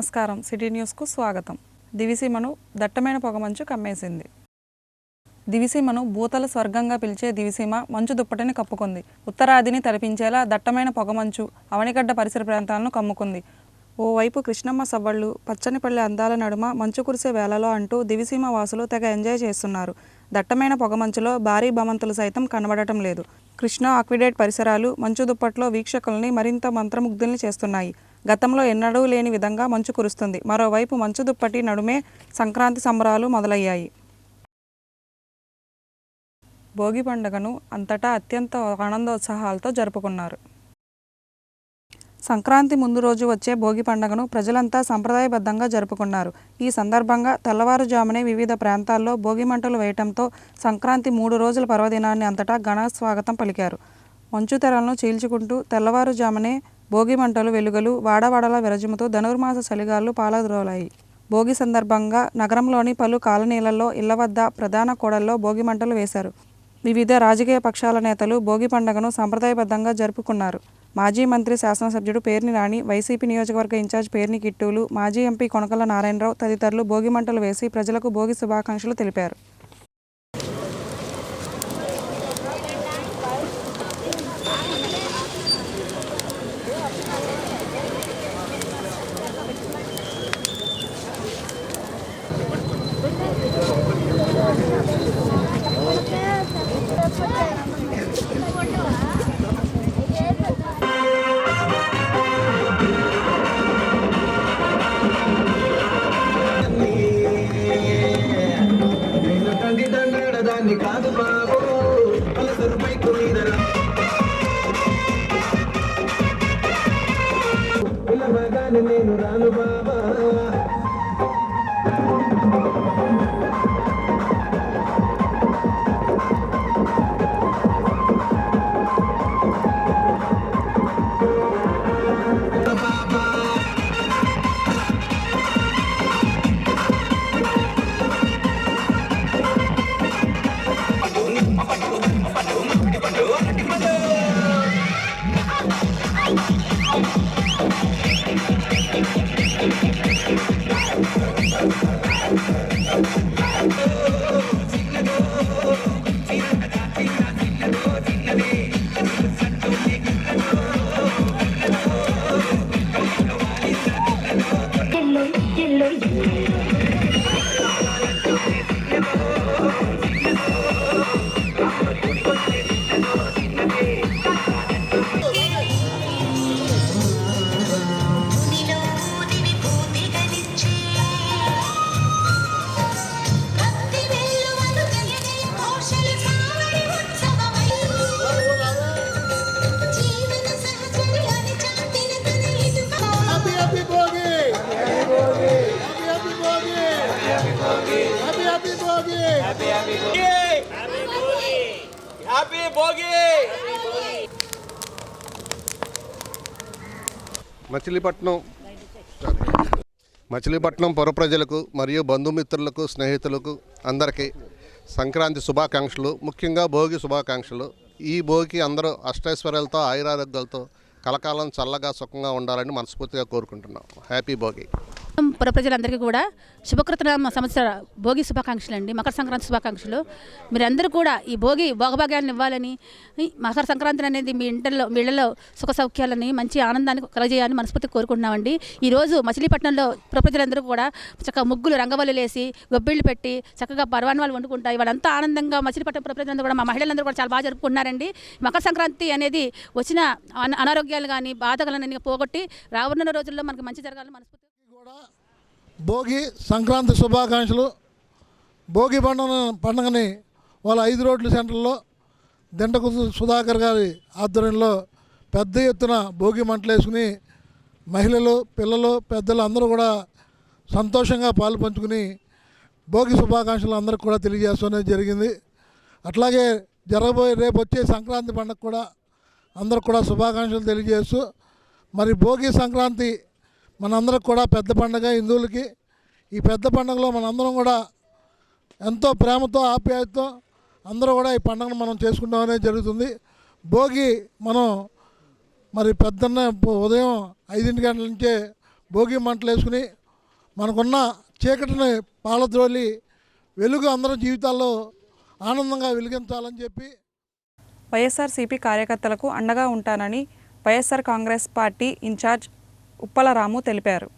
నమస్కారం. సిటీ న్యూస్కు స్వాగతం. దివిసీమను దట్టమైన పొగమంచు కమ్మేసింది. దివిసీమను భూతల స్వర్గంగా పిలిచే దివిసీమ మంచు దుప్పటిని కప్పుకుంది. ఉత్తరాదిని తలపించేలా దట్టమైన పొగమంచు అవనిగడ్డ పరిసర ప్రాంతాలను కమ్ముకుంది. ఓవైపు కృష్ణమ్మ సవ్వళ్ళు, పచ్చనిపల్లి అందాల నడుమ మంచు కురిసే వేళలో అంటూ దివిసీమ వాసులు తెగ ఎంజాయ్ చేస్తున్నారు. దట్టమైన పొగమంచులో భారీ భవంతులు సైతం కనబడటం లేదు. కృష్ణా ఆక్విడేట్ పరిసరాలు మంచు దుప్పట్లో వీక్షకుల్ని మరింత మంత్రముగ్ధుల్ని చేస్తున్నాయి. గతంలో ఎన్నడూ లేని విధంగా మంచు కురుస్తుంది. మరోవైపు మంచు దుప్పటి నడుమే సంక్రాంతి సంబరాలు మొదలయ్యాయి. భోగి పండుగను అంతటా అత్యంత ఆనందోత్సాహాలతో జరుపుకున్నారు. సంక్రాంతి ముందు రోజు వచ్చే భోగి పండుగను ప్రజలంతా సంప్రదాయబద్ధంగా జరుపుకున్నారు. ఈ సందర్భంగా తెల్లవారుజామునే వివిధ ప్రాంతాల్లో భోగి మంటలు వేయటంతో సంక్రాంతి 3 రోజుల పర్వదినాన్ని అంతటా ఘన స్వాగతం పలికారు. మంచు తెరలను చీల్చుకుంటూ తెల్లవారుజామునే భోగి మంటలు వెలుగులు వాడవాడల విరజుముతో ధనుర్మాస చలిగాలు పాలద్రోలాయి. భోగి సందర్భంగా నగరంలోని పలు కాలనీలలో ఇళ్ల వద్ద ప్రధాన కూడల్లో భోగి మంటలు వేశారు. వివిధ రాజకీయ పక్షాల నేతలు భోగి పండుగను సంప్రదాయబద్ధంగా జరుపుకున్నారు. మాజీ మంత్రి శాసనసభ్యుడు పేర్ని రాణి, వైసీపీ నియోజకవర్గ ఇన్ఛార్జ్ పేర్ని కిట్టూలు, మాజీ ఎంపీ కొనకళ్ళ నారాయణరావు తదితరులు భోగి మంటలు వేసి ప్రజలకు భోగి శుభాకాంక్షలు తెలిపారు. కాదు బాబు పలసరుపై కొనిదరా పిల్లగానే నేను రాను బాబా మచిలీపట్నం పుర ప్రజలకు మరియు బంధుమిత్రులకు స్నేహితులకు అందరికీ సంక్రాంతి శుభాకాంక్షలు, ముఖ్యంగా భోగి శుభాకాంక్షలు. ఈ భోగి అందరూ అష్టైశ్వర్యాలతో ఆయురారోగ్యాలతో కలకాలం చల్లగా సుఖంగా ఉండాలని మనస్ఫూర్తిగా కోరుకుంటున్నాం. హ్యాపీ భోగి. పుర ప్రజలందరికీ కూడా శుభకృతనామ సంవత్సర భోగి శుభాకాంక్షలు అండి. మకర సంక్రాంతి శుభాకాంక్షలు. మీరందరూ కూడా ఈ భోగభాగ్యాలను ఇవ్వాలని, మకర సంక్రాంతి అనేది మీ ఇళ్లలో సుఖ సౌఖ్యాలని మంచి ఆనందాన్ని కలగజేయాలని మనస్ఫూర్తిగా కోరుకుంటున్నామండి. ఈరోజు మచిలీపట్నంలో పుర ప్రజలందరూ కూడా చక్కగా ముగ్గులు రంగవల్లులు వేసి గొబ్బిళ్ళు పెట్టి చక్కగా పర్వాణాలు వండుకుంటాయి. వాళ్ళంతా ఆనందంగా మచిలీపట్నం పుర ప్రజలందరూ కూడా, మా మహిళలందరూ కూడా చాలా బాగా జరుపుకుంటున్నారండి. మకర సంక్రాంతి అనేది వచ్చిన అనారోగ్యాలు కానీ బాధలను పోగొట్టి రానున్న రోజుల్లో మనకు మంచి జరగాలని మనస్ఫూర్తిగా కూడా భోగి సంక్రాంతి శుభాకాంక్షలు. భోగి పండుగని వాళ్ళ 5 రోడ్ల సెంటర్లో దింటకు సుధాకర్ గారి ఆధ్వర్యంలో పెద్ద ఎత్తున భోగి మంటలు వేసుకుని మహిళలు, పిల్లలు, పెద్దలు అందరూ కూడా సంతోషంగా పాలు పంచుకుని భోగి శుభాకాంక్షలు అందరికి కూడా తెలియజేస్తూనే జరిగింది. అట్లాగే రేపు వచ్చే సంక్రాంతి పండుగ కూడా అందరికి కూడా శుభాకాంక్షలు తెలియజేస్తూ, మరి భోగి సంక్రాంతి మనందరికి కూడా పెద్ద పండుగ హిందువులకి. ఈ పెద్ద పండుగలో మనందరం కూడా ఎంతో ప్రేమతో ఆప్యాయతతో అందరూ కూడా ఈ పండుగను మనం చేసుకుంటాం అనేది జరుగుతుంది. భోగి మనం మరి పెద్దన్న ఉదయం 5 గంటల నుంచే భోగి మంటలు వేసుకుని మనకున్న చీకటిని పాలద్రోలి వెలుగు అందరి జీవితాల్లో ఆనందంగా వెలిగించాలని చెప్పి వైఎస్ఆర్సీపీ కార్యకర్తలకు అండగా ఉంటానని వైఎస్ఆర్ కాంగ్రెస్ పార్టీ ఇన్ఛార్జ్ ఉప్పల రాము తెలిపారు.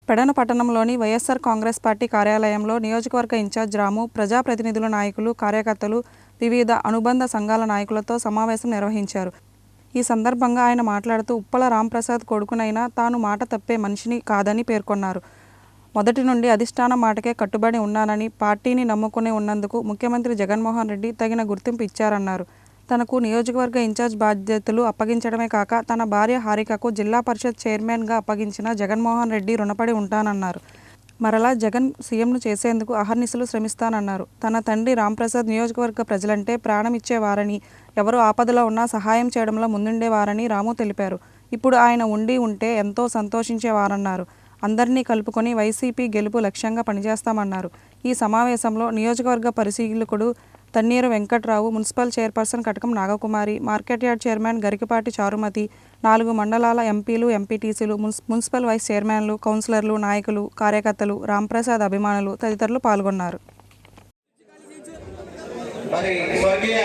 పెడన పట్టణంలోని వైఎస్ఆర్ కాంగ్రెస్ పార్టీ కార్యాలయంలో నియోజకవర్గ ఇన్ఛార్జ్ రాము, ప్రజాప్రతినిధుల నాయకులు, కార్యకర్తలు, వివిధ అనుబంధ సంఘాల నాయకులతో సమావేశం నిర్వహించారు. ఈ సందర్భంగా ఆయన మాట్లాడుతూ ఉప్పల రాంప్రసాద్ కొడుకునైనా తాను మాట తప్పే మనిషిని కాదని పేర్కొన్నారు. మొదటి నుండి అధిష్టానం మాటకే కట్టుబడి ఉన్నానని, పార్టీని నమ్ముకుని ఉన్నందుకు ముఖ్యమంత్రి జగన్మోహన్ రెడ్డి తగిన గుర్తింపు ఇచ్చారన్నారు. తనకు నియోజకవర్గ ఇన్ఛార్జ్ బాధ్యతలు అప్పగించడమే కాక తన భార్య హారికకు జిల్లా పరిషత్ చైర్మన్గా అప్పగించిన జగన్మోహన్ రెడ్డి రుణపడి ఉంటానన్నారు. మరలా జగన్ సీఎంను చేసేందుకు అహర్నిశలు శ్రమిస్తానన్నారు. తన తండ్రి రాంప్రసాద్ నియోజకవర్గ ప్రజలంటే ప్రాణం ఇచ్చేవారని, ఎవరు ఆపదలో ఉన్నా సహాయం చేయడంలో ముందుండేవారని రాము తెలిపారు. ఇప్పుడు ఆయన ఉంటే ఎంతో సంతోషించేవారన్నారు. అందరినీ కలుపుకొని వైసీపీ గెలుపు లక్ష్యంగా పనిచేస్తామన్నారు. ఈ సమావేశంలో నియోజకవర్గ పరిశీలకుడు Tanneeru Venkatrao, municipal chairperson Katakam Nagakumari, market yard chairman Garikapati Charumathi, 4 మండలాల ఎంపీలు, ఎంపీటీసీలు, మున్సిపల్ వైస్ చైర్మన్లు, కౌన్సిలర్లు, నాయకులు, కార్యకర్తలు, రాంప్రసాద్ అభిమానులు తదితరులు పాల్గొన్నారు. మరి స్వర్గీయ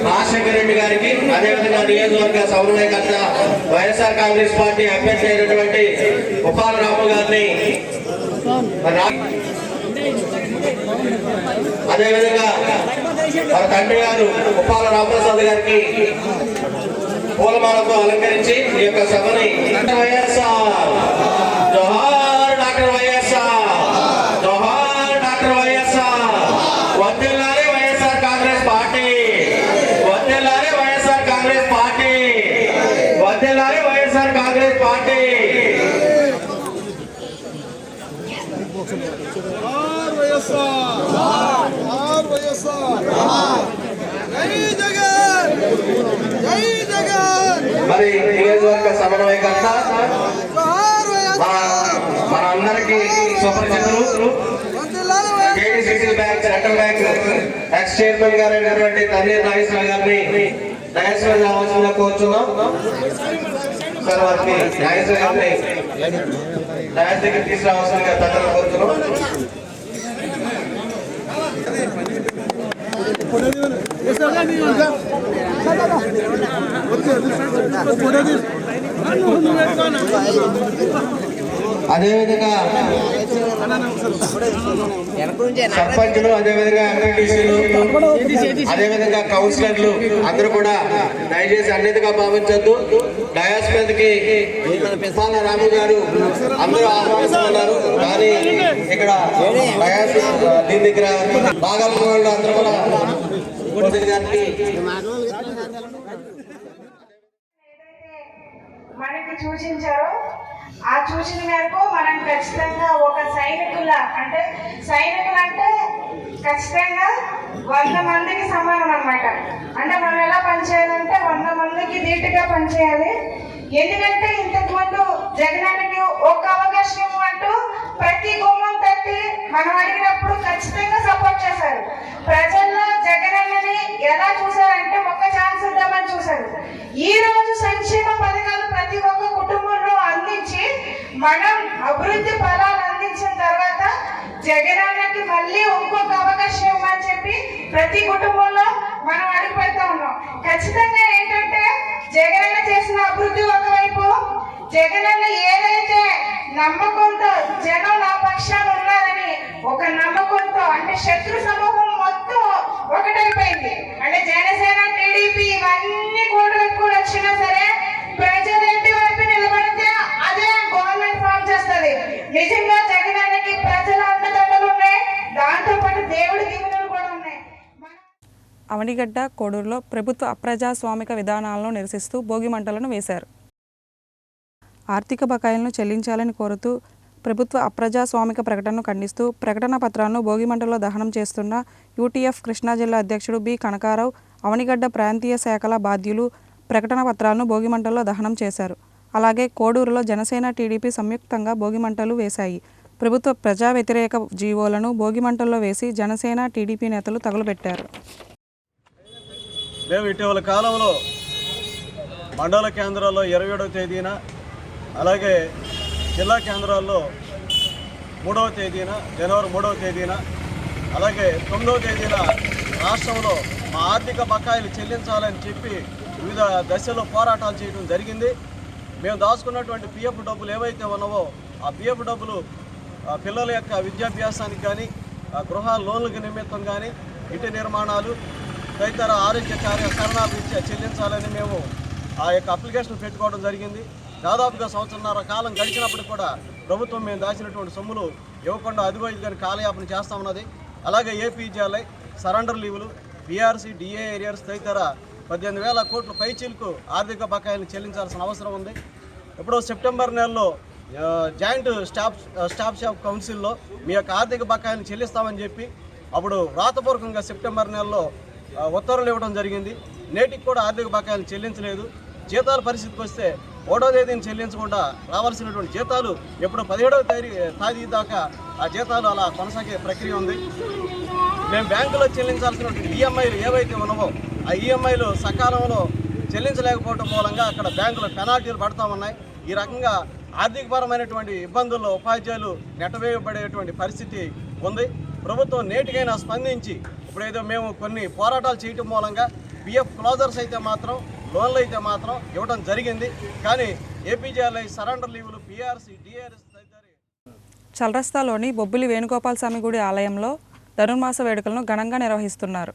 రాజశేఖర రెడ్డి గారికి, అదేవిధంగా నియోజకవర్గ సమన్వయకర్త వైఎస్ఆర్ కాంగ్రెస్ పార్టీ అభ్యర్థి అయినటువంటి ఉప్పాల రాము గారిని, అదేవిధంగా వారి తండ్రి గారు ఉప్పాల రామప్రసాద్ గారికి పూలమాలతో అలంకరించి ఈ యొక్క సభని వైఎస్ఆర్ జోహార్ డాక్టర్ వైఎస్ఆర్, జోహార్ డాక్టర్ వైఎస్ఆర్, వర్ధిల్లాలి వైఎస్ఆర్ కాంగ్రెస్ పార్టీ, వర్ధిల్లాలి వైఎస్ఆర్ కాంగ్రెస్ పార్టీ, వర్ధిల్లాలి వైఎస్ఆర్ కాంగ్రెస్ పార్టీ. మరి నియోజకవర్గ సమన్వయకర్త మన అందరికీ సుపరిచితులు, KDCC bank, central bank ex chairman గారు అయినటువంటి తన్నీర్ నాగేశ్వర గారిని డయాస్ మీద రావాల్సిందిగా కోరుచున్నాం. సార్ వారికి నాగేశ్వర గారిని డయాస్ దగ్గర తీసుకురావాల్సిందిగా పెద్దలు కోరుతున్నాం. అదేవిధంగా సర్పంచులు, అదేవిధంగా ఎంపీటీసీలు, అదేవిధంగా కౌన్సిలర్లు అందరూ కూడా దయచేసి అన్నిటిగా భావించొద్దు. డయాస్ మీదకి ఉప్పాల రాము గారు అందరూ ఆహ్వానిస్తున్నారు, కానీ ఇక్కడ డయాస్ దీని దగ్గర బాగా వాళ్ళు అందరూ కూడా మనకి సూచించారో ఆ సూచన మేరకు మనం ఖచ్చితంగా ఒక సైనికులు అంటే ఖచ్చితంగా 100 మందికి సమానం అన్నమాట. అంటే మనం ఎలా పనిచేయాలంటే 100 మందికి ధీటుగా పనిచేయాలి. ఎందుకంటే ఇంతకు ముందు జగనానికి ఒక అవకాశం అంటూ ప్రతి గుమ్మం తట్టి మనం అడిగినప్పుడు ఖచ్చితంగా సపోర్ట్ చేశారు. ప్రజల్లో జగనన్నని ఎలా చూసారంటే ఒక్క ఛాన్స్ ఇద్దామని చూశారు. ఈ రోజు సంక్షేమ పథకాలు ప్రతి ఒక్క కుటుంబంలో అందించి మనం అభివృద్ధి ఫలాలు అందించిన తర్వాత జగనన్నకి మళ్ళీ ఇంకొక అవకాశం ఇవ్వమని చెప్పి ప్రతి కుటుంబంలో మనం అడుగు పెడతా ఉన్నాం. ఖచ్చితంగా ఏంటంటే జగనన్న చేసిన అభివృద్ధి ఒకవైపు, జగనన్న ఏదైతే నమ్మకంతో జనం నా పక్షాన ఉన్నారని ఒక నమ్మకంతో, అంటే శత్రు సమూహం మొత్తం ఒకటైపోయింది. అంటే జనసేన, టీడీపీ ఇవన్నీ కూడగట్టుకుని వచ్చినా సరే ప్రజలు ఇంటి వైపు నిలబడితే అదే గవర్నమెంట్ ఫామ్ చేస్తుంది. నిజంగా జగనన్నకి ప్రజల అండదండలు ఉన్నాయి, దాంతో పాటు దేవుడి దీవెనలు కూడా ఉన్నాయి. అవనిగడ్డ, కోడూరులో ప్రభుత్వ అప్రజాస్వామిక విధానాలను నిరసిస్తూ భోగి మంటలను వేశారు. ఆర్థిక బకాయిలను చెల్లించాలని కోరుతూ ప్రభుత్వ అప్రజాస్వామిక ప్రకటనను ఖండిస్తూ ప్రకటన పత్రాలను భోగిమంటలో దహనం చేస్తున్న యూటీఎఫ్ కృష్ణా జిల్లా అధ్యక్షుడు బి కనకారావు, అవనిగడ్డ ప్రాంతీయ శాఖల బాధ్యులు ప్రకటన పత్రాలను భోగిమంటల్లో దహనం చేశారు. అలాగే కోడూరులో జనసేన, టీడీపీ సంయుక్తంగా భోగిమంటలు వేశాయి. ప్రభుత్వ ప్రజా వ్యతిరేక జీవోలను భోగిమంటల్లో వేసి జనసేన, టీడీపీ నేతలు తగులబెట్టారు. మేము ఇటీవల కాలంలో మండల కేంద్రాల్లో 27వ తేదీన అలాగే జిల్లా కేంద్రాల్లో 3వ తేదీన జనవరి 3వ తేదీన అలాగే 9వ తేదీన రాష్ట్రంలో మా ఆర్థిక బకాయిలు చెల్లించాలని చెప్పి వివిధ దశల్లో పోరాటాలు చేయడం జరిగింది. మేము దాచుకున్నటువంటి పిఎఫ్ డబ్బులు ఏవైతే ఉన్నావో ఆ పిఎఫ్ డబ్బులు పిల్లల యొక్క విద్యాభ్యాసానికి కానీ గృహ లోన్లకు నిమిత్తం కానీ ఇంటి నిర్మాణాలు తదితర ఆరోగ్య కారణాల రీత్యా చెల్లించాలని మేము ఆ యొక్క అప్లికేషన్ పెట్టుకోవడం జరిగింది. దాదాపుగా సంవత్సరన్నర కాలం గడిచినప్పుడు కూడా ప్రభుత్వం మేము దాచినటువంటి సొమ్ములు ఇవ్వకుండా అధివైద్యుని కాలయాపన చేస్తామన్నది. అలాగే ఏపీజీఎల్ఐ సరెండర్ లీవులు పీఆర్సీ డిఏ ఏరియర్స్ తదితర 18,000 కోట్ల పైచీలకు ఆర్థిక బకాయిలను చెల్లించాల్సిన అవసరం ఉంది. ఇప్పుడు సెప్టెంబర్ నెలలో జాయింట్ స్టాఫ్ కౌన్సిల్లో మీ యొక్క ఆర్థిక బకాయిలను చెల్లిస్తామని చెప్పి అప్పుడు వ్రాతపూర్వకంగా సెప్టెంబర్ నెలలో ఉత్తర్వులు ఇవ్వడం జరిగింది. నేటికి కూడా ఆర్థిక బకాయిలు చెల్లించలేదు. జీతాల పరిస్థితికి వస్తే 1వ తేదీని చెల్లించకుండా రావాల్సినటువంటి జీతాలు ఎప్పుడు 17వ తేదీ దాకా ఆ జీతాలు అలా కొనసాగే ప్రక్రియ ఉంది. మేము బ్యాంకులో చెల్లించాల్సినటువంటి ఈఎంఐలు ఏవైతే ఉన్నావో ఆ ఈఎంఐలు సకాలంలో చెల్లించలేకపోవడం మూలంగా అక్కడ బ్యాంకులో పెనాల్టీలు పడతా ఉన్నాయి. ఈ రకంగా ఆర్థికపరమైనటువంటి ఇబ్బందుల్లో ఉపాధ్యాయులు నెట్టవేయబడేటువంటి పరిస్థితి ఉంది. ప్రభుత్వం నేటికైనా స్పందించి ఇప్పుడు ఏదో మేము కొన్ని పోరాటాలు చేయటం మూలంగా పిఎఫ్ క్లోజర్స్ అయితే మాత్రం లోన్లు అయితే మాత్రం ఇవ్వడం జరిగింది. కానీ ఏపీజీఎల్ఐ సరెండర్ లీవులు పీఆర్సీ డిఆర్ఎస్ చల్రస్తాలోని బొబ్బిలి వేణుగోపాల స్వామి గుడి ఆలయంలో ధనుర్మాస వేడుకలను ఘనంగా నిర్వహిస్తున్నారు.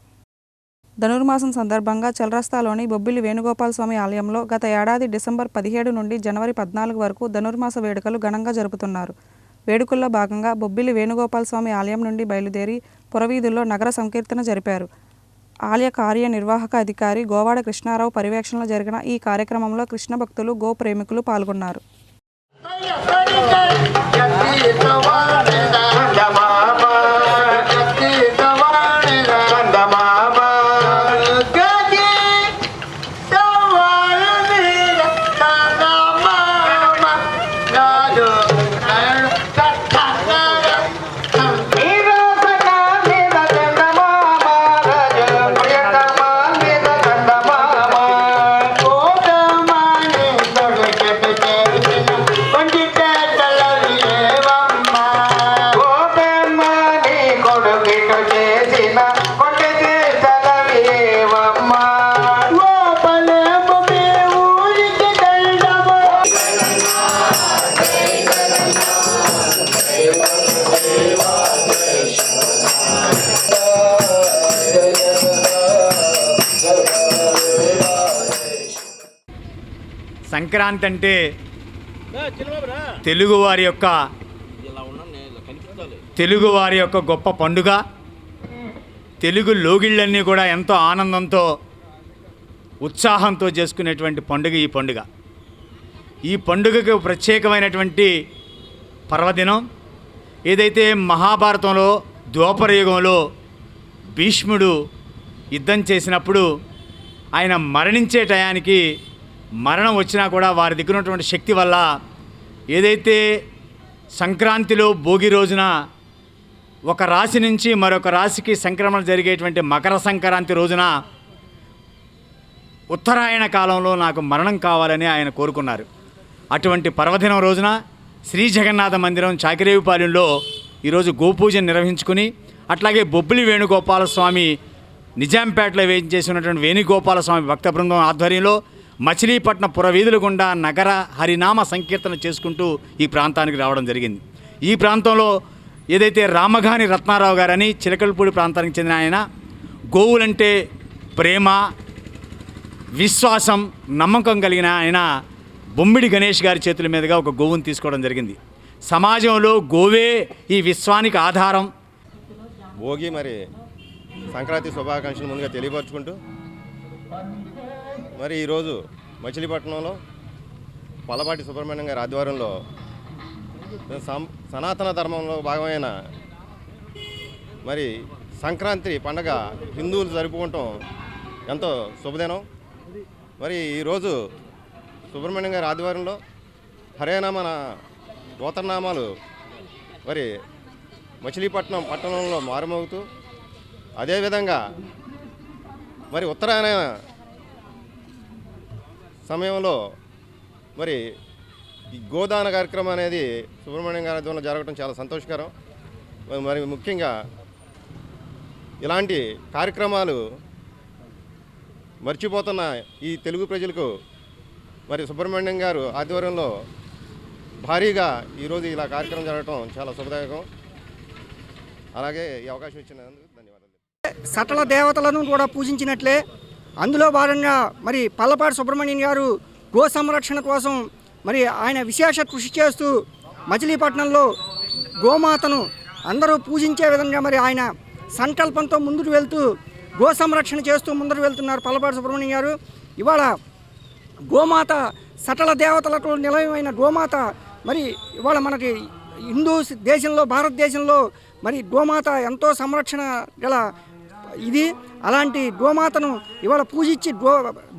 ధనుర్మాసం సందర్భంగా చల్రస్తాలోని బొబ్బిలి వేణుగోపాల స్వామి ఆలయంలో గత ఏడాది డిసెంబర్ 17 నుండి జనవరి 14 వరకు ధనుర్మాస వేడుకలు ఘనంగా జరుపుతున్నారు. వేడుకల్లో భాగంగా బొబ్బిలి వేణుగోపాల స్వామి ఆలయం నుండి బయలుదేరి పురవీధుల్లో నగర సంకీర్తన జరిపారు. ఆలయ కార్యనిర్వాహక అధికారి గోవాడ కృష్ణారావు పర్యవేక్షణలో జరిగిన ఈ కార్యక్రమంలో కృష్ణ భక్తులు గో ప్రేమికులు పాల్గొన్నారు. సంక్రాంతి అంటే తెలుగువారి యొక్క గొప్ప పండుగ. తెలుగు లోగిళ్ళన్నీ కూడా ఎంతో ఆనందంతో ఉత్సాహంతో చేసుకునేటువంటి పండుగ ఈ పండుగ. ఈ పండుగకు ప్రత్యేకమైనటువంటి పర్వదినం. ఏదైతే మహాభారతంలో ద్వాపరయుగంలో భీష్ముడు యుద్ధం చేసినప్పుడు ఆయన మరణించే టయానికి మరణం వచ్చినా కూడా వారి దగ్గర ఉన్నటువంటి శక్తి వల్ల ఏదైతే సంక్రాంతిలో భోగి రోజున ఒక రాశి నుంచి మరొక రాశికి సంక్రమణ జరిగేటువంటి మకర సంక్రాంతి రోజున ఉత్తరాయణ కాలంలో నాకు మరణం కావాలని ఆయన కోరుకున్నారు. అటువంటి పర్వదినం రోజున శ్రీ జగన్నాథ మందిరం చాకిరేవుపాలెంలో ఈరోజు గోపూజ నిర్వహించుకుని, అట్లాగే బొబ్బిలి వేణుగోపాల స్వామి నిజాంపేటలో వేయించేసినటువంటి వేణుగోపాల స్వామి భక్త బృందం ఆధ్వర్యంలో మచిలీపట్నం పురవీధుల గుండా నగర హరినామ సంకీర్తన చేసుకుంటూ ఈ ప్రాంతానికి రావడం జరిగింది. ఈ ప్రాంతంలో ఏదైతే రామగాని రత్నారావు గారని చిలకలపూడి ప్రాంతానికి చెందిన ఆయన గోవులంటే ప్రేమ, విశ్వాసం, నమ్మకం కలిగిన ఆయన బొమ్మిడి గణేష్ గారి చేతుల మీదుగా ఒక గోవును తీసుకోవడం జరిగింది. సమాజంలో గోవే ఈ విశ్వానికి ఆధారం. భోగి మరి సంక్రాంతి శుభాకాంక్షలు ముందుగా తెలియపరుచుకుంటూ మరి ఈరోజు మచిలీపట్నంలో పలపాటి సుబ్రహ్మణ్యం గారి ఆధ్వర్యంలో సనాతన ధర్మంలో భాగమైన మరి సంక్రాంతి పండగ హిందువులు జరుపుకుంటాం ఎంతో శుభదినం. మరి ఈరోజు సుబ్రహ్మణ్యం గారి ఆధ్వర్యంలో హరేనామ గోత్రనామాలు మరి మచిలీపట్నం పట్టణంలో మారుమోగుతూ, అదేవిధంగా మరి ఉత్తరాయణ సమయంలో మరి ఈ గోదాన కార్యక్రమం అనేది సుబ్రహ్మణ్యం గారి ఆధ్వర్యంలో జరగడం చాలా సంతోషకరం. మరి ముఖ్యంగా ఇలాంటి కార్యక్రమాలు మర్చిపోతున్న ఈ తెలుగు ప్రజలకు మరి సుబ్రహ్మణ్యం గారు ఆధ్వర్యంలో భారీగా ఈరోజు ఇలా కార్యక్రమం జరగడం చాలా శుభదాయకం. అలాగే ఈ అవకాశం ఇచ్చినందుకు ధన్యవాదాలు. సకల దేవతలను కూడా పూజించినట్లే అందులో భాగంగా మరి పల్లపాటి సుబ్రహ్మణ్యం గారు గో సంరక్షణ కోసం మరి ఆయన విశేష కృషి చేస్తూ మచిలీపట్నంలో గోమాతను అందరూ పూజించే విధంగా మరి ఆయన సంకల్పంతో ముందుకు వెళ్తూ గో సంరక్షణ చేస్తూ ముందుకు వెళ్తున్నారు పల్లపాటి సుబ్రహ్మణ్యం గారు. ఇవాళ గోమాత సకల దేవతలకు నిలయమైన గోమాత మరి ఇవాళ మనకి హిందూ దేశంలో భారతదేశంలో మరి గోమాత ఎంతో సంరక్షణ గల ఇది. అలాంటి గోమాతను ఇవాళ పూజించి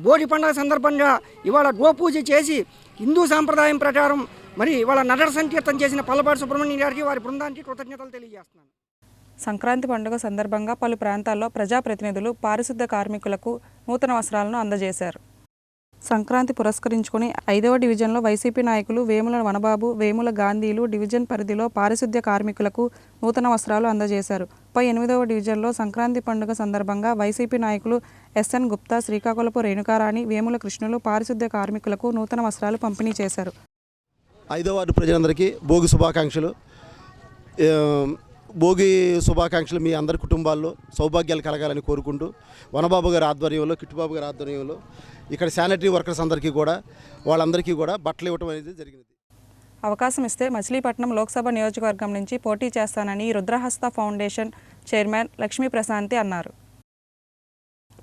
భోగి పండుగ సందర్భంగా ఇవాళ గోపూజ చేసి హిందూ సాంప్రదాయం ప్రకారం మరి ఇవాళ నగర సంకీర్తన చేసిన పల్లపాటి సుబ్రహ్మణ్యం గారికి వారి బృందానికి కృతజ్ఞతలు తెలియజేస్తున్నాను. సంక్రాంతి పండుగ సందర్భంగా పలు ప్రాంతాల్లో ప్రజాప్రతినిధులు పారిశుద్ధ కార్మికులకు నూతన వస్త్రాలను అందజేశారు. సంక్రాంతి పురస్కరించుకుని 5వ డివిజన్లో వైసీపీ నాయకులు వేముల వనబాబు, వేముల గాంధీలు డివిజన్ పరిధిలో పారిశుద్ధ్య కార్మికులకు నూతన వస్త్రాలు అందజేశారు. 8వ డివిజన్లో సంక్రాంతి పండుగ సందర్భంగా వైసీపీ నాయకులు ఎస్ఎన్ గుప్తా, శ్రీకాకుళపు రేణుకారాణి, వేముల కృష్ణులు పారిశుద్ధ్య కార్మికులకు నూతన వస్త్రాలు పంపిణీ చేశారు. 5వ వార్డు ప్రజలందరికీ భోగి శుభాకాంక్షలు. భోగి శుభాకాంక్షలు మీ అందరి కుటుంబాల్లో సౌభాగ్యాలు కలగాలని కోరుకుంటూ వనబాబు గారి ఆధ్వర్యంలో, కిట్టుబాబు గారి ఆధ్వర్యంలో ఇక్కడ శానిటరీ వర్కర్స్ అందరికీ కూడా వాళ్ళందరికీ కూడా బట్టలు ఇవ్వడం అనేది జరిగింది. అవకాశం ఇస్తే మచిలీపట్నం లోక్సభ నియోజకవర్గం నుంచి పోటీ చేస్తానని రుద్రహస్త ఫౌండేషన్ చైర్మన్ లక్ష్మీ ప్రశాంతి అన్నారు.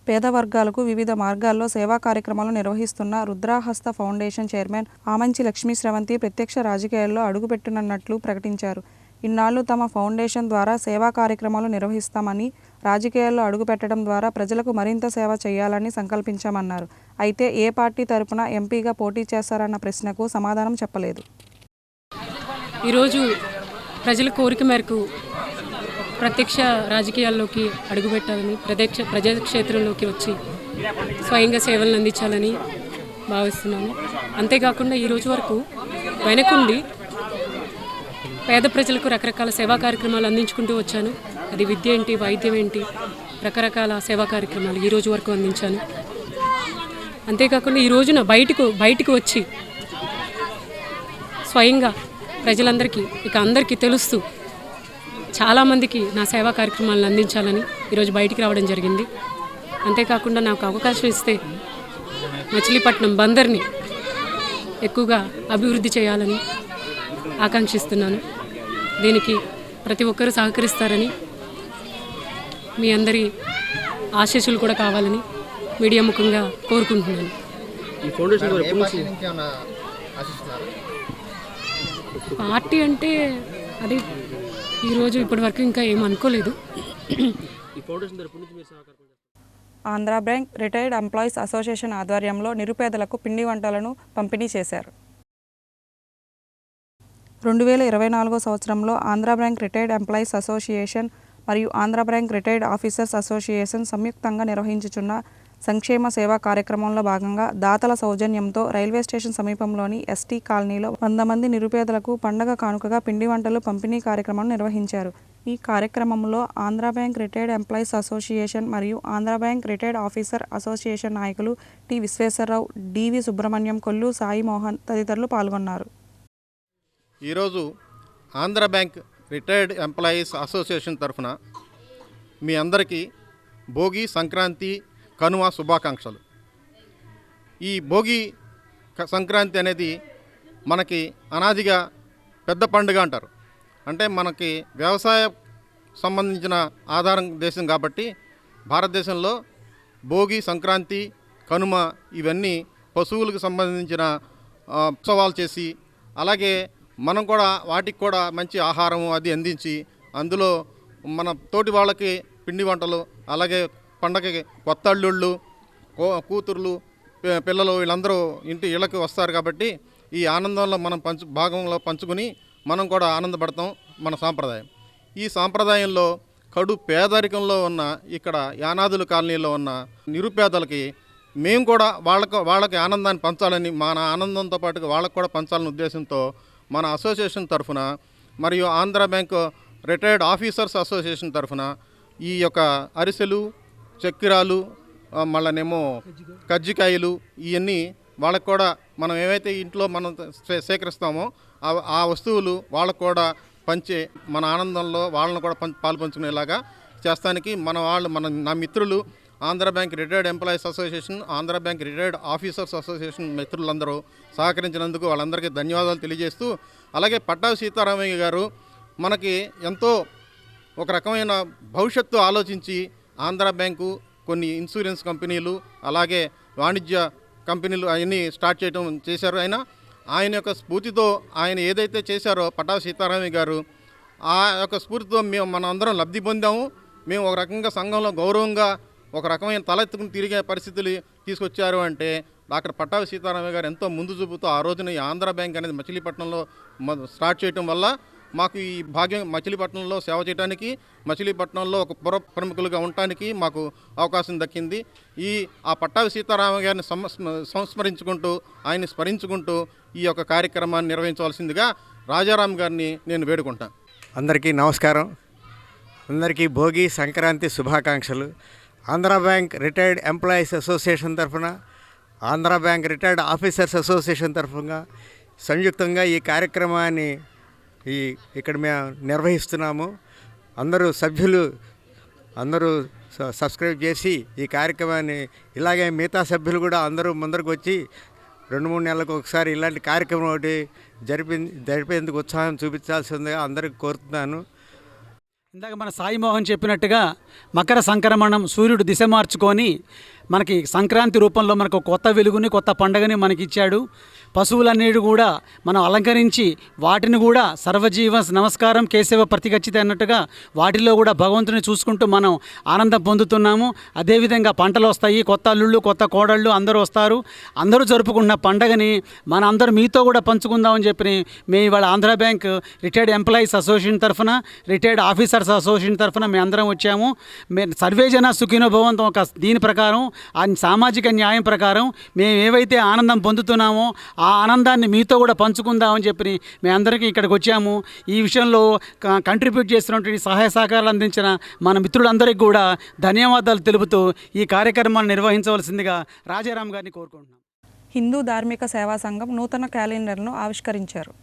పేద వర్గాలకు వివిధ మార్గాల్లో సేవా కార్యక్రమాలు నిర్వహిస్తున్న రుద్రహస్త ఫౌండేషన్ చైర్మన్ ఆమంచి లక్ష్మీ స్రవంతి ప్రత్యక్ష రాజకీయాల్లో అడుగుపెట్టనున్నట్లు ప్రకటించారు. ఇన్నాళ్లు తమ ఫౌండేషన్ ద్వారా సేవా కార్యక్రమాలు నిర్వహిస్తామని, రాజకీయాల్లో అడుగుపెట్టడం ద్వారా ప్రజలకు మరింత సేవ చేయాలని సంకల్పించామన్నారు. అయితే ఏ పార్టీ తరపున ఎంపీగా పోటీ చేస్తారన్న ప్రశ్నకు సమాధానం చెప్పలేదు. ఈరోజు ప్రజల కోరిక మేరకు ప్రత్యక్ష రాజకీయాల్లోకి అడుగుపెట్టాలని, ప్రజాక్షేత్రంలోకి వచ్చి స్వయంగా సేవలను అందించాలని భావిస్తున్నాను. అంతేకాకుండా ఈరోజు వరకు వెనకుండి పేద ప్రజలకు రకరకాల సేవా కార్యక్రమాలు అందించుకుంటూ వచ్చాను. అది విద్య ఏంటి, వైద్యం ఏంటి, రకరకాల సేవా కార్యక్రమాలు ఈరోజు వరకు అందించాను. అంతేకాకుండా ఈ రోజున బయటకు వచ్చి స్వయంగా ప్రజలందరికీ ఇక అందరికీ తెలుస్తూ చాలామందికి నా సేవా కార్యక్రమాలను అందించాలని ఈరోజు బయటికి రావడం జరిగింది. అంతేకాకుండా నాకు అవకాశం ఇస్తే మచిలీపట్నం బందర్ని ఎక్కువగా అభివృద్ధి చేయాలని ఆకాంక్షిస్తున్నాను. దీనికి ప్రతి ఒక్కరూ సహకరిస్తారని, మీ అందరి ఆశీస్సులు కూడా కావాలని మీడియా ముఖంగా కోరుకుంటున్నాను. పార్టీ అంటే అది ఈరోజు ఇప్పటి వరకు ఇంకా ఏం అనుకోలేదు. Andhra bank retired employees association ఆధ్వర్యంలో నిరుపేదలకు పిండి వంటలను పంపిణీ చేశారు. 2024 సంవత్సరంలో Andhra bank retired employees association మరియు Andhra bank retired officers association సంయుక్తంగా నిర్వహించుచున్న సంక్షేమ సేవా కార్యక్రమంలో భాగంగా దాతల సౌజన్యంతో రైల్వే స్టేషన్ సమీపంలోని ఎస్టీ కాలనీలో 100 మంది నిరుపేదలకు పండగ కానుకగా పిండి వంటలు పంపిణీ కార్యక్రమాన్ని నిర్వహించారు. ఈ కార్యక్రమంలో Andhra bank retired employees association మరియు Andhra bank retired officer association నాయకులు టి విశ్వేశ్వరరావు, డివి సుబ్రహ్మణ్యం, కొల్లు సాయి మోహన్ తదితరులు పాల్గొన్నారు. ఈరోజు Andhra bank retired employees association తరఫున మీ అందరికీ భోగి, సంక్రాంతి, కనుమ శుభాకాంక్షలు. ఈ భోగి సంక్రాంతి అనేది మనకి అనాదిగా పెద్ద పండుగ అంటారు. అంటే మనకి వ్యవసాయ సంబంధించిన ఆధారం దేశం కాబట్టి భారతదేశంలో భోగి, సంక్రాంతి, కనుమ ఇవన్నీ పశువులకు సంబంధించిన ఉత్సవాలు చేసి, అలాగే మనం కూడా వాటికి కూడా మంచి ఆహారము అది అందించి, అందులో మన తోటి వాళ్ళకి పిండి వంటలు, అలాగే పండగకి కొత్త అల్లుళ్ళు, కూతుర్లు, పిల్లలు వీళ్ళందరూ ఇళ్ళకి వస్తారు. కాబట్టి ఈ ఆనందంలో మనం భాగంలో పంచుకుని మనం కూడా ఆనందపడతాం. మన సాంప్రదాయం. ఈ సాంప్రదాయంలో కడు పేదరికంలో ఉన్న ఇక్కడ యానాదుల కాలనీలో ఉన్న నిరుపేదలకి మేము కూడా వాళ్ళకి ఆనందాన్ని పంచాలని, మన ఆనందంతో పాటుగా వాళ్ళకు కూడా పంచాలనే ఉద్దేశంతో మన అసోసియేషన్ తరఫున మరియు Andhra bank retired officers association తరఫున ఈ యొక్క అరిసెలు, చక్కెరాలు, మళ్ళనేమో కజ్జికాయలు ఇవన్నీ వాళ్ళకు కూడా మనం ఏవైతే ఇంట్లో మనం సేకరిస్తామో ఆ వస్తువులు వాళ్ళకు కూడా పంచే మన ఆనందంలో వాళ్ళను కూడా పాలు పంచుకునేలాగా చేస్తానికి నా మిత్రులు Andhra bank retired employees association, Andhra bank retired officers association మిత్రులందరూ సహకరించినందుకు వాళ్ళందరికీ ధన్యవాదాలు తెలియజేస్తూ, అలాగే పట్టాభి సీతారామయ్య గారు మనకి ఎంతో ఒక రకమైన భవిష్యత్తు ఆలోచించి ఆంధ్ర బ్యాంకు కొన్ని ఇన్సూరెన్స్ కంపెనీలు అలాగే వాణిజ్య కంపెనీలు అవన్నీ స్టార్ట్ చేశారు. ఆయన యొక్క స్ఫూర్తితో ఆయన ఏదైతే చేశారో పట్టాభి సీతారామయ్య గారు, ఆ యొక్క స్ఫూర్తితో మనం అందరం లబ్ధి పొందాము. మేము ఒక రకంగా సంఘంలో గౌరవంగా ఒక రకమైన తలెత్తుకుని తిరిగే పరిస్థితులు తీసుకొచ్చారు అంటే డాక్టర్ పట్టాభి సీతారామయ్య గారు ఎంతో ముందు చూపుతూ ఆ రోజున ఈ ఆంధ్ర బ్యాంక్ అనేది మచిలీపట్నంలో స్టార్ట్ చేయడం వల్ల మాకు ఈ భాగ్యం మచిలీపట్నంలో సేవ చేయడానికి, మచిలీపట్నంలో ఒక ప్రముఖులుగా ఉండటానికి మాకు అవకాశం దక్కింది. ఆ పట్టాభి సీతారామయ్య గారిని సంస్మరించుకుంటూ ఆయన్ని స్మరించుకుంటూ ఈ యొక్క కార్యక్రమాన్ని నిర్వహించవలసిందిగా రాజారాం గారిని నేను వేడుకుంటాను. అందరికీ నమస్కారం. అందరికీ భోగి సంక్రాంతి శుభాకాంక్షలు. Andhra bank retired employees association తరఫున, Andhra bank retired officers association తరఫున సంయుక్తంగా ఈ కార్యక్రమాన్ని ఇక్కడ మేము నిర్వహిస్తున్నాము. అందరూ సభ్యులు అందరూ సబ్స్క్రైబ్ చేసి ఈ కార్యక్రమాన్ని, ఇలాగే మిగతా సభ్యులు కూడా అందరూ ముందరకు వచ్చి 2-3 నెలలకు ఒకసారి ఇలాంటి కార్యక్రమం ఒకటి జరిపేందుకు ఉత్సాహం చూపించాల్సిందిగా అందరికీ కోరుతున్నాను. ఇందాక మన సాయి మోహన్ చెప్పినట్టుగా మకర సంక్రమణం, సూర్యుడు దిశ మార్చుకొని మనకి సంక్రాంతి రూపంలో మనకు కొత్త వెలుగుని, కొత్త పండుగని మనకి ఇచ్చాడు. పశువులన్నిటి కూడా మనం అలంకరించి వాటిని కూడా సర్వజీవ నమస్కారం కేశవ ప్రతిగచ్చిత అన్నట్టుగా వాటిలో కూడా భగవంతుని చూసుకుంటూ మనం ఆనందం పొందుతున్నాము. అదేవిధంగా పంటలు వస్తాయి, కొత్త అల్లుళ్ళు, కొత్త కోడళ్ళు అందరూ వస్తారు. అందరూ జరుపుకున్న పండగని మన అందరూ మీతో కూడా పంచుకుందామని చెప్పి మేము ఇవాళ Andhra bank retired employees association తరఫున, రిటైర్డ్ ఆఫీసర్స్ అసోసియేషన్ తరఫున మేము అందరం వచ్చాము. మేము సర్వేజన సుఖినో భవంతో ఒక దీని ప్రకారం, ఆ సామాజిక న్యాయం ప్రకారం మేము ఏవైతే ఆనందం పొందుతున్నామో ఆ ఆనందాన్ని మీతో కూడా పంచుకుందామని చెప్పి మేమందరికీ ఇక్కడికి వచ్చాము. ఈ విషయంలో కంట్రిబ్యూట్ చేస్తున్నటువంటి సహాయ సహకారాలు అందించిన మన మిత్రులందరికీ కూడా ధన్యవాదాలు తెలుపుతూ ఈ కార్యక్రమాన్ని నిర్వహించవలసిందిగా రాజారాం గారిని కోరుకుంటున్నాం. హిందూ ధార్మిక సేవా సంఘం నూతన క్యాలెండర్ను ఆవిష్కరించారు.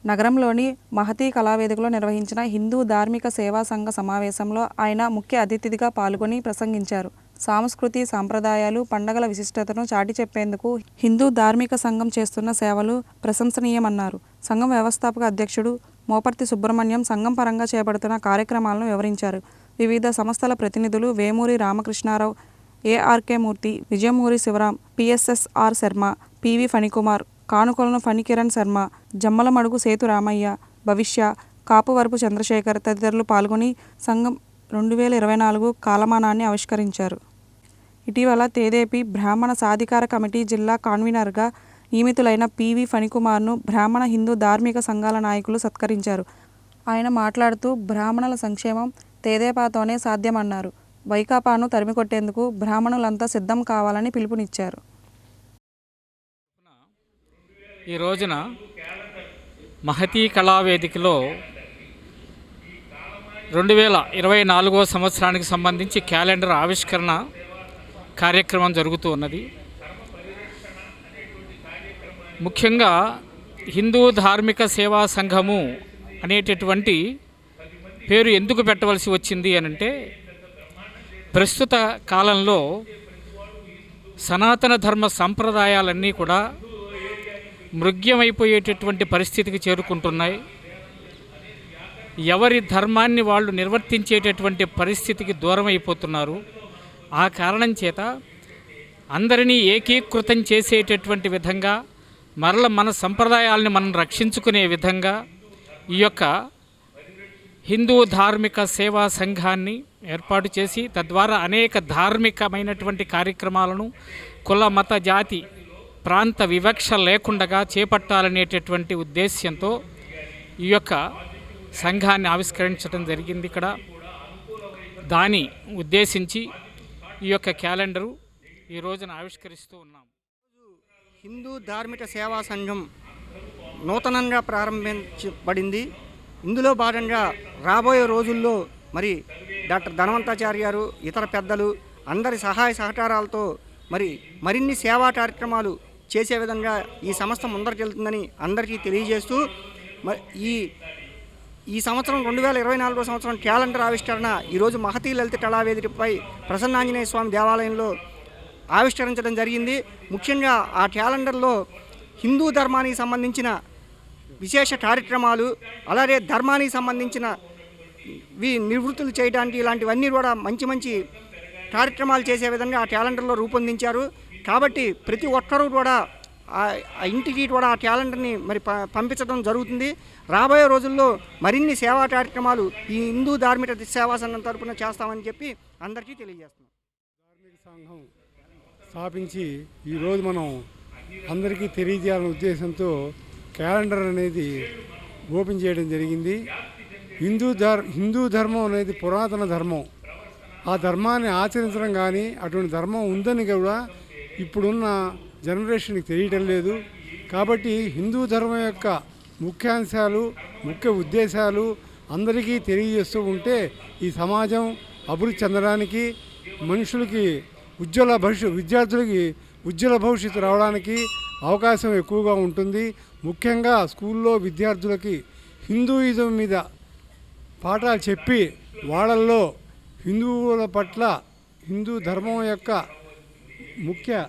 నగరంలోని మహతీ కళావేదికలో నిర్వహించిన హిందూ ధార్మిక సేవా సంఘ సమావేశంలో ఆయన ముఖ్య అతిథిగా పాల్గొని ప్రసంగించారు. సంస్కృతి, సాంప్రదాయాలు, పండగల విశిష్టతను చాటి చెప్పేందుకు హిందూ ధార్మిక సంఘం చేస్తున్న సేవలు ప్రశంసనీయమన్నారు. సంఘం వ్యవస్థాపక అధ్యక్షుడు మోపర్తి సుబ్రహ్మణ్యం సంఘం పరంగా చేపడుతున్న కార్యక్రమాలను వివరించారు. వివిధ సంస్థల ప్రతినిధులు వేమూరి రామకృష్ణారావు, ఏఆర్కే మూర్తి, విజయమూరి శివరాం, పిఎస్ఎస్ఆర్ శర్మ, పివి ఫణికుమార్, కానుకొలను ఫణికిరణ్ శర్మ, జమ్మలమడుగు సేతు రామయ్య, భవిష్య, కాపువరపు చంద్రశేఖర్ తదితరులు పాల్గొని సంఘం 2024 కాలమానాన్ని ఆవిష్కరించారు. ఇటీవల తెదేపి బ్రాహ్మణ సాధికార కమిటీ జిల్లా కన్వీనర్గా నియమితులైన పివి ఫణికుమార్ను బ్రాహ్మణ హిందూ ధార్మిక సంఘాల నాయకులు సత్కరించారు. ఆయన మాట్లాడుతూ బ్రాహ్మణుల సంక్షేమం తెదేపాతోనే సాధ్యమన్నారు. వైకాపాను తరిమికొట్టేందుకు బ్రాహ్మణులంతా సిద్ధం కావాలని పిలుపునిచ్చారు. ఈ రోజున మహతీ కళావేదికలో 2024 సంవత్సరానికి సంబంధించి క్యాలెండర్ ఆవిష్కరణ కార్యక్రమం జరుగుతూ ఉన్నది. ముఖ్యంగా హిందూ ధార్మిక సేవా సంఘము అనేటటువంటి పేరు ఎందుకు పెట్టవలసి వచ్చింది అనంటే, ప్రస్తుత కాలంలో సనాతన ధర్మ సంప్రదాయాలన్నీ కూడా మృగ్యమైపోయేటటువంటి పరిస్థితికి చేరుకుంటున్నాయి. ఎవరి ధర్మాన్ని వాళ్ళు నిర్వర్తించేటటువంటి పరిస్థితికి దూరం అయిపోతున్నారు. ఆ కారణం చేత అందరినీ ఏకీకృతం చేసేటటువంటి విధంగా, మరల మన సంప్రదాయాలని మనం రక్షించుకునే విధంగా ఈ యొక్క హిందూ ధార్మిక సేవా సంఘాన్ని ఏర్పాటు చేసి తద్వారా అనేక ధార్మికమైనటువంటి కార్యక్రమాలను కుల, మత, జాతి, ప్రాంత వివక్ష లేకుండా చేపట్టాలనేటటువంటి ఉద్దేశ్యంతో ఈ యొక్క సంఘాన్ని ఆవిష్కరించడం జరిగింది. ఇక్కడ దాన్ని ఉద్దేశించి ఈ యొక్క క్యాలెండరు ఈ రోజున ఆవిష్కరిస్తూ ఉన్నాం. హిందూ ధార్మిక సేవా సంఘం నూతనంగా ప్రారంభించబడింది. ఇందులో భాగంగా రాబోయే రోజుల్లో మరి డాక్టర్ ధనవంతాచారి గారు, ఇతర పెద్దలు అందరి సహాయ సహకారాలతో మరిన్ని సేవా కార్యక్రమాలు చేసే విధంగా ఈ సంస్థ ముందరికెళ్తుందని అందరికీ తెలియజేస్తూ ఈ సంవత్సరం 2024 సంవత్సరం క్యాలెండర్ ఆవిష్కరణ ఈరోజు మహతీ లలిత కళావేదికపై ప్రసన్నాంజనేయ స్వామి దేవాలయంలో ఆవిష్కరించడం జరిగింది. ముఖ్యంగా ఆ క్యాలెండర్లో హిందూ ధర్మానికి సంబంధించిన విశేష కార్యక్రమాలు, అలాగే ధర్మానికి సంబంధించిన నివృత్తులు చేయడానికి ఇలాంటివన్నీ కూడా మంచి కార్యక్రమాలు చేసే విధంగా ఆ క్యాలెండర్లో రూపొందించారు. కాబట్టి ప్రతి ఒక్కరూ కూడా ఆ ఇంటికి కూడా ఆ క్యాలెండర్ని పంపించడం జరుగుతుంది. రాబోయే రోజుల్లో మరిన్ని సేవా కార్యక్రమాలు ఈ హిందూ ధార్మిక సేవా సంఘం తరపున చేస్తామని చెప్పి అందరికీ తెలియజేస్తున్నాం. ధార్మిక సంఘం స్థాపించి ఈరోజు మనం అందరికీ తెలియజేయాలనే ఉద్దేశంతో క్యాలెండర్ అనేది ఓపెన్ చేయడం జరిగింది. హిందూ ధర్మం అనేది పురాతన ధర్మం. ఆ ధర్మాన్ని ఆచరించడం కానీ అటువంటి ధర్మం ఉందని కూడా ఇప్పుడున్న జనరేషన్కి తెలియటం లేదు. కాబట్టి హిందూ ధర్మం యొక్క ముఖ్యాంశాలు, ముఖ్య ఉద్దేశాలు అందరికీ తెలియజేస్తూ ఉంటే ఈ సమాజం అభివృద్ధి చెందడానికి, మనుషులకి విద్యార్థులకి ఉజ్వల భవిష్యత్తు రావడానికి అవకాశం ఎక్కువగా ఉంటుంది. ముఖ్యంగా స్కూల్లో విద్యార్థులకి హిందూయిజం మీద పాఠాలు చెప్పి వాళ్ళల్లో హిందువుల పట్ల హిందూ ధర్మం యొక్క ముఖ్య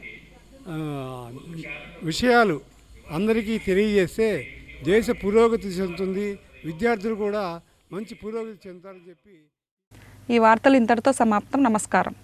విషయాలు అందరికీ తెలియజేస్తే దేశ పురోగతి చెందుతుంది, విద్యార్థులు కూడా మంచి పురోగతి చెందుతారని చెప్పి ఈ వార్తలు ఇంతటితో సమాప్తం. నమస్కారం.